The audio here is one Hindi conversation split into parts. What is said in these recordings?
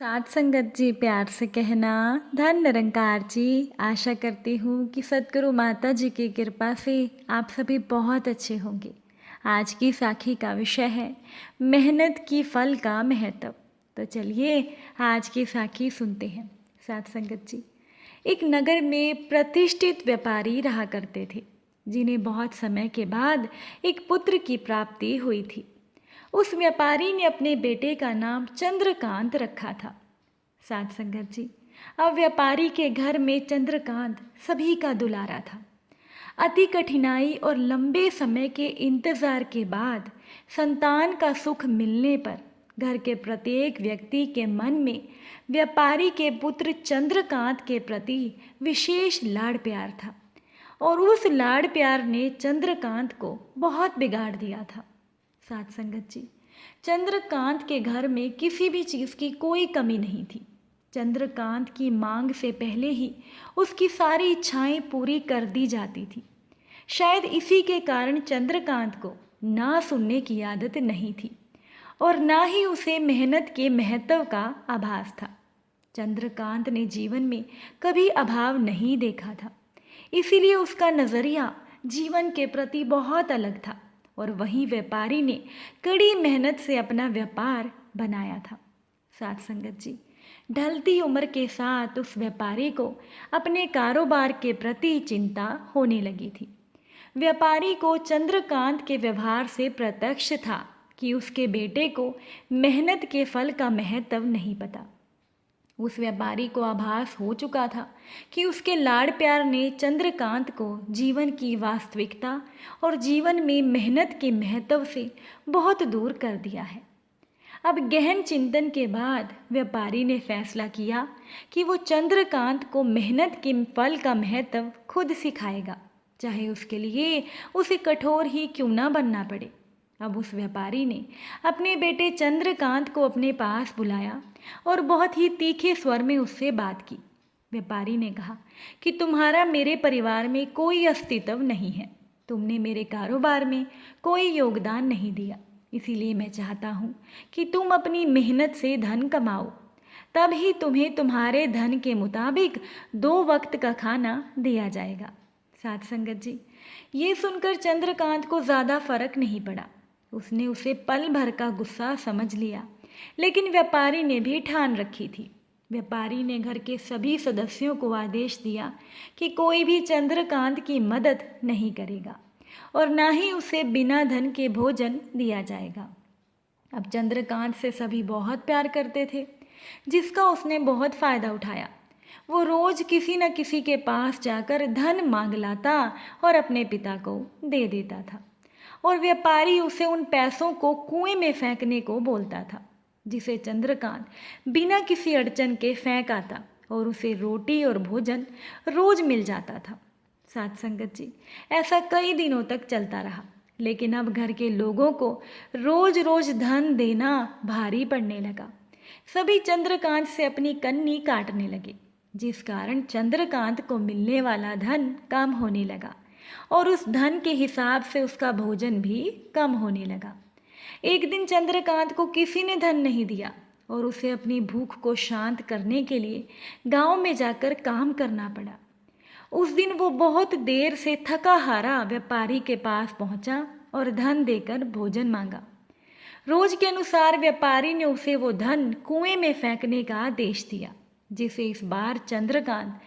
साथ संगत जी प्यार से कहना। धन निरंकार जी, आशा करती हूँ कि सद्गुरु माता जी की कृपा से आप सभी बहुत अच्छे होंगे। आज की साखी का विषय है मेहनत की फल का महत्व। तो चलिए आज की साखी सुनते हैं। साथ संगत जी, एक नगर में प्रतिष्ठित व्यापारी रहा करते थे, जिन्हें बहुत समय के बाद एक पुत्र की प्राप्ति हुई थी। उस व्यापारी ने अपने बेटे का नाम चंद्रकांत रखा था। साथ संगत जी, अब व्यापारी के घर में चंद्रकांत सभी का दुलारा था। अति कठिनाई और लंबे समय के इंतजार के बाद संतान का सुख मिलने पर घर के प्रत्येक व्यक्ति के मन में व्यापारी के पुत्र चंद्रकांत के प्रति विशेष लाड़ प्यार था, और उस लाड़ प्यार ने चंद्रकांत को बहुत बिगाड़ दिया था। साथ संगत जी, चंद्रकांत के घर में किसी भी चीज़ की कोई कमी नहीं थी। चंद्रकांत की मांग से पहले ही उसकी सारी इच्छाएं पूरी कर दी जाती थी। शायद इसी के कारण चंद्रकांत को ना सुनने की आदत नहीं थी और ना ही उसे मेहनत के महत्व का आभास था। चंद्रकांत ने जीवन में कभी अभाव नहीं देखा था, इसीलिए उसका नज़रिया जीवन के प्रति बहुत अलग था। और वहीं व्यापारी ने कड़ी मेहनत से अपना व्यापार बनाया था। साथ संगत जी, ढलती उम्र के साथ उस व्यापारी को अपने कारोबार के प्रति चिंता होने लगी थी। व्यापारी को चंद्रकांत के व्यवहार से प्रत्यक्ष था कि उसके बेटे को मेहनत के फल का महत्व नहीं पता। उस व्यापारी को आभास हो चुका था कि उसके लाड़ प्यार ने चंद्रकांत को जीवन की वास्तविकता और जीवन में मेहनत के महत्व से बहुत दूर कर दिया है। अब गहन चिंतन के बाद व्यापारी ने फैसला किया कि वो चंद्रकांत को मेहनत के फल का महत्व खुद सिखाएगा, चाहे उसके लिए उसे कठोर ही क्यों ना बनना पड़े। अब उस व्यापारी ने अपने बेटे चंद्रकांत को अपने पास बुलाया और बहुत ही तीखे स्वर में उससे बात की। व्यापारी ने कहा कि तुम्हारा मेरे परिवार में कोई अस्तित्व नहीं है, तुमने मेरे कारोबार में कोई योगदान नहीं दिया, इसीलिए मैं चाहता हूँ कि तुम अपनी मेहनत से धन कमाओ, तब ही तुम्हें तुम्हारे धन के मुताबिक 2 वक्त का खाना दिया जाएगा। साथ संगत जी, ये सुनकर चंद्रकांत को ज़्यादा फर्क नहीं पड़ा। उसने उसे पल भर का गुस्सा समझ लिया, लेकिन व्यापारी ने भी ठान रखी थी। व्यापारी ने घर के सभी सदस्यों को आदेश दिया कि कोई भी चंद्रकांत की मदद नहीं करेगा और ना ही उसे बिना धन के भोजन दिया जाएगा। अब चंद्रकांत से सभी बहुत प्यार करते थे, जिसका उसने बहुत फ़ायदा उठाया। वो रोज़ किसी न किसी के पास जाकर धन मांग लाता और अपने पिता को दे देता था, और व्यापारी उसे उन पैसों को कुएं में फेंकने को बोलता था, जिसे चंद्रकांत बिना किसी अड़चन के फेंक आता और उसे रोटी और भोजन रोज मिल जाता था। साथ संगत जी, ऐसा कई दिनों तक चलता रहा, लेकिन अब घर के लोगों को रोज रोज धन देना भारी पड़ने लगा। सभी चंद्रकांत से अपनी कन्नी काटने लगे, जिस कारण चंद्रकांत को मिलने वाला धन कम होने लगा और उस धन के हिसाब से उसका भोजन भी कम होने लगा। एक दिन चंद्रकांत को किसी ने धन नहीं दिया और उसे अपनी भूख को शांत करने के लिए गांव में जाकर काम करना पड़ा। उस दिन वो बहुत देर से थका हारा व्यापारी के पास पहुंचा और धन देकर भोजन मांगा। रोज के अनुसार व्यापारी ने उसे वो धन कुएं में फेंकने का आदेश दिया, जिसे इस बार चंद्रकांत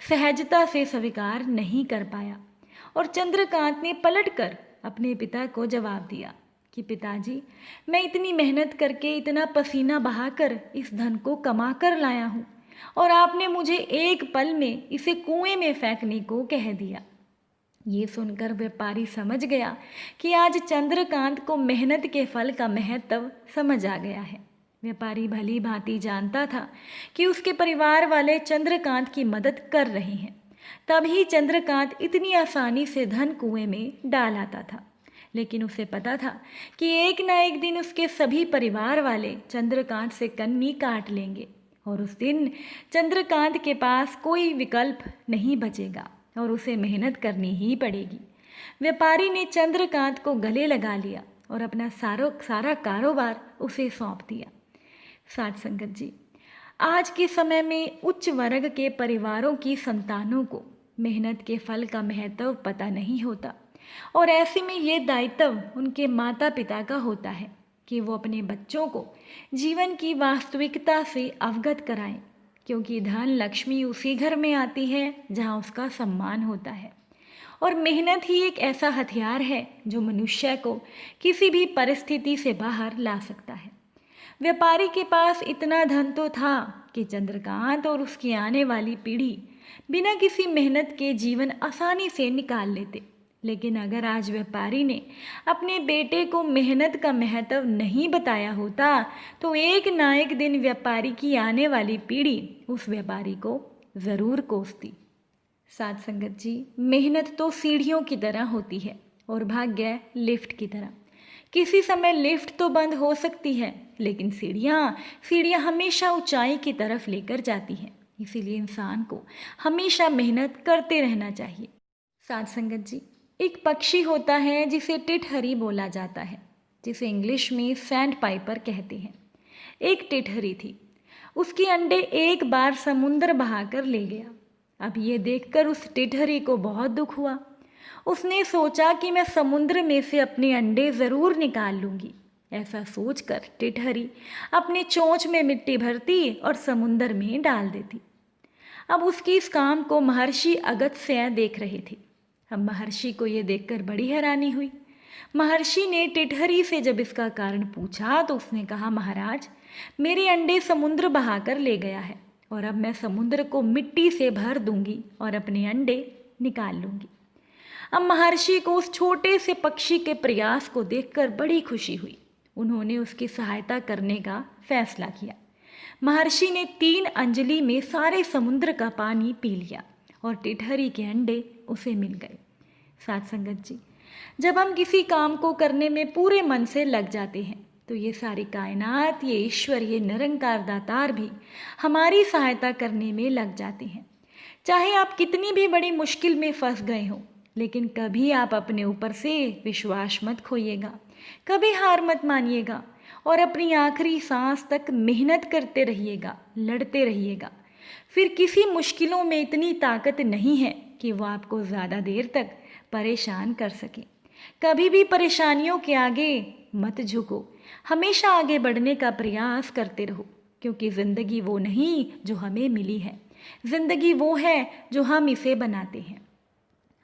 सहजता से स्वीकार नहीं कर पाया। और चंद्रकांत ने पलटकर अपने पिता को जवाब दिया कि पिताजी, मैं इतनी मेहनत करके इतना पसीना बहाकर इस धन को कमा कर लाया हूँ और आपने मुझे एक पल में इसे कुएं में फेंकने को कह दिया। ये सुनकर व्यापारी समझ गया कि आज चंद्रकांत को मेहनत के फल का महत्व समझ आ गया है। व्यापारी भली भांति जानता था कि उसके परिवार वाले चंद्रकांत की मदद कर रहे हैं, तभी चंद्रकांत इतनी आसानी से धन कुएं में डाल आता था। लेकिन उसे पता था कि एक न एक दिन उसके सभी परिवार वाले चंद्रकांत से कन्नी काट लेंगे और उस दिन चंद्रकांत के पास कोई विकल्प नहीं बचेगा और उसे मेहनत करनी ही पड़ेगी। व्यापारी ने चंद्रकांत को गले लगा लिया और अपना सारा कारोबार उसे सौंप दिया। साथ संगत जी, आज के समय में उच्च वर्ग के परिवारों की संतानों को मेहनत के फल का महत्व पता नहीं होता और ऐसे में ये दायित्व उनके माता पिता का होता है कि वो अपने बच्चों को जीवन की वास्तविकता से अवगत कराएं, क्योंकि धन लक्ष्मी उसी घर में आती है जहाँ उसका सम्मान होता है और मेहनत ही एक ऐसा हथियार है जो मनुष्य को किसी भी परिस्थिति से बाहर ला सकता है। व्यापारी के पास इतना धन तो था कि चंद्रकांत और उसकी आने वाली पीढ़ी बिना किसी मेहनत के जीवन आसानी से निकाल लेते, लेकिन अगर आज व्यापारी ने अपने बेटे को मेहनत का महत्व नहीं बताया होता तो एक ना एक दिन व्यापारी की आने वाली पीढ़ी उस व्यापारी को ज़रूर कोसती। साथ संगत जी, मेहनत तो सीढ़ियों की तरह होती है और भाग्य लिफ्ट की तरह। किसी समय लिफ्ट तो बंद हो सकती है, लेकिन सीढ़ियाँ हमेशा ऊंचाई की तरफ लेकर जाती हैं। इसीलिए इंसान को हमेशा मेहनत करते रहना चाहिए। साथ संगत जी, एक पक्षी होता है जिसे टिटहरी बोला जाता है, जिसे इंग्लिश में सैंड पाइपर कहते हैं। एक टिटहरी थी, उसके अंडे एक बार समुंदर बहाकर ले गया। अब ये देखकर उस टिटहरी को बहुत दुख हुआ। उसने सोचा कि मैं समुद्र में से अपने अंडे ज़रूर निकाल लूँगी। ऐसा सोचकर टिटहरी अपने चोंच में मिट्टी भरती और समुंदर में डाल देती। अब उसकी इस काम को महर्षि अगस्त्य देख रहे थे। अब महर्षि को ये देखकर बड़ी हैरानी हुई। महर्षि ने टिटहरी से जब इसका कारण पूछा तो उसने कहा, महाराज, मेरे अंडे समुद्र बहाकर ले गया है और अब मैं समुद्र को मिट्टी से भर दूंगी और अपने अंडे निकाल लूंगी। अब महर्षि को उस छोटे से पक्षी के प्रयास को देखकर बड़ी खुशी हुई। उन्होंने उसकी सहायता करने का फैसला किया। महर्षि ने 3 अंजलि में सारे समुद्र का पानी पी लिया और टिटहरी के अंडे उसे मिल गए। साथ संगत जी, जब हम किसी काम को करने में पूरे मन से लग जाते हैं तो ये सारी कायनात, ये ईश्वर, ये निरंकार दातार भी हमारी सहायता करने में लग जाते हैं। चाहे आप कितनी भी बड़ी मुश्किल में फंस गए हो, लेकिन कभी आप अपने ऊपर से विश्वास मत खोइएगा, कभी हार मत मानिएगा और अपनी आखिरी सांस तक मेहनत करते रहिएगा, लड़ते रहिएगा। फिर किसी मुश्किलों में इतनी ताकत नहीं है कि वो आपको ज़्यादा देर तक परेशान कर सके। कभी भी परेशानियों के आगे मत झुको, हमेशा आगे बढ़ने का प्रयास करते रहो, क्योंकि ज़िंदगी वो नहीं जो हमें मिली है, ज़िंदगी वो है जो हम इसे बनाते हैं।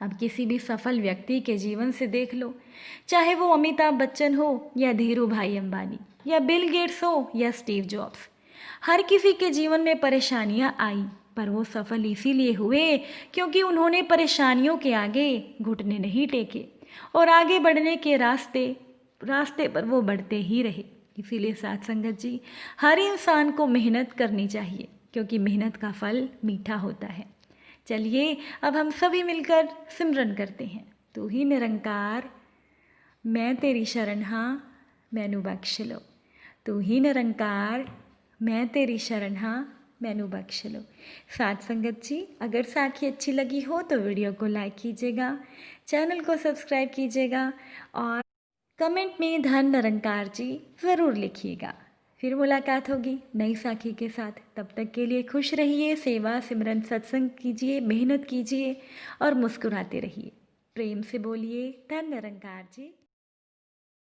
अब किसी भी सफल व्यक्ति के जीवन से देख लो, चाहे वो अमिताभ बच्चन हो या धीरू भाई अंबानी या बिल गेट्स हो या स्टीव जॉब्स, हर किसी के जीवन में परेशानियां आई, पर वो सफल इसीलिए हुए क्योंकि उन्होंने परेशानियों के आगे घुटने नहीं टेके और आगे बढ़ने के रास्ते पर वो बढ़ते ही रहे। इसीलिए साथ संगत जी, हर इंसान को मेहनत करनी चाहिए, क्योंकि मेहनत का फल मीठा होता है। चलिए अब हम सभी मिलकर सिमरन करते हैं। तू ही निरंकार, मैं तेरी शरण हाँ, मैनू बख्श लो। तू ही निरंकार, मैं तेरी शरण हाँ, मैनू बख्श लो। साथ संगत जी, अगर साखी अच्छी लगी हो तो वीडियो को लाइक कीजिएगा, चैनल को सब्सक्राइब कीजिएगा और कमेंट में धन निरंकार जी ज़रूर लिखिएगा। फिर मुलाकात होगी नई साखी के साथ। तब तक के लिए खुश रहिए, सेवा सिमरन सत्संग कीजिए, मेहनत कीजिए और मुस्कुराते रहिए। प्रेम से बोलिए धन निरंकार जी।